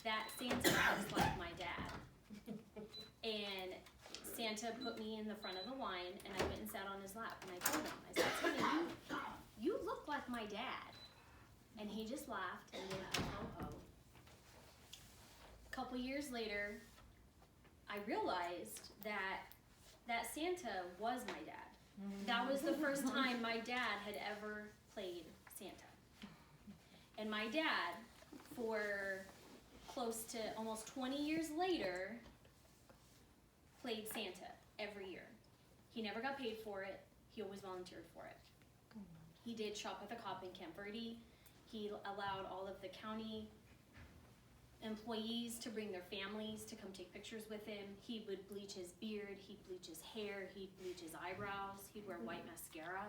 that Santa looks like my dad. And Santa put me in the front of the line, and I went and sat on his lap, and I told him, I said, Timmy, you look like my dad. And he just laughed and went, ho, ho, ho. A couple years later, I realized that Santa was my dad. That was the first time my dad had ever played Santa. And my dad, for close to almost 20 years later, played Santa every year. He never got paid for it. He always volunteered for it. He did Shop with a Cop in Camp Verde. He allowed all of the county employees to bring their families to come take pictures with him. He would bleach his beard, he'd bleach his hair, he'd bleach his eyebrows, he'd wear white mascara.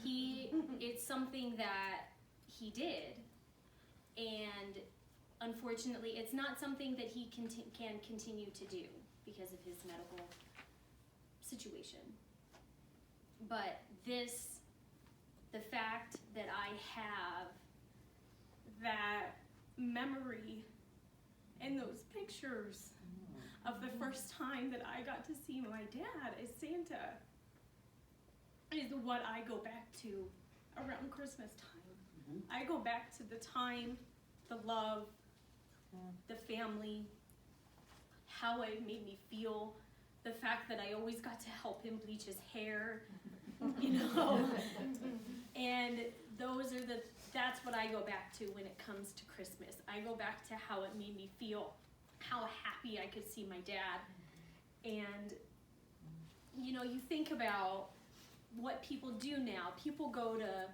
It's something that he did, and unfortunately it's not something that he can continue to do because of his medical situation. But the fact that I have that memory and those pictures of the first time that I got to see my dad as Santa is what I go back to around Christmas time. I go back to the time, the love, the family, how it made me feel, the fact that I always got to help him bleach his hair, you know. And that's what I go back to when it comes to Christmas. I go back to how it made me feel, how happy I could see my dad. And, you know, you think about what people do now. People go to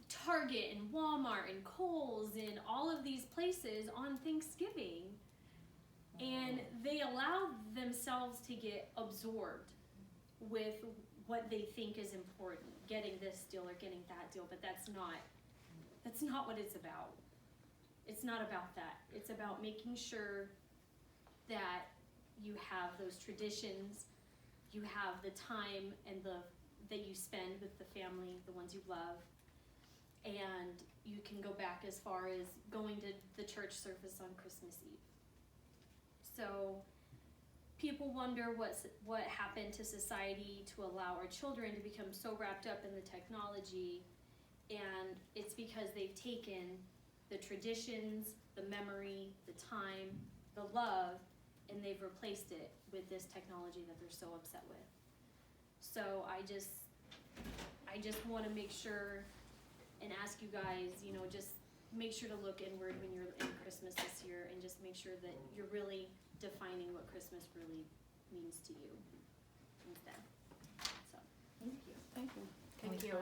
Target and Walmart and Kohl's and all of these places on Thanksgiving, and they allow themselves to get absorbed with what they think is important, getting this deal or getting that deal, but that's not what it's about. It's not about that. It's about making sure that you have those traditions, you have the time and that you spend with the family, the ones you love, and you can go back as far as going to the church service on Christmas Eve. So people wonder what happened to society to allow our children to become so wrapped up in the technology, and it's because they've taken the traditions, the memory, the time, the love, and they've replaced it with this technology that they're so upset with. So I just want to make sure and ask you guys, you know, just make sure to look inward when you're in Christmas this year, and just make sure that you're really defining what Christmas really means to you instead. So, thank you. Thank you.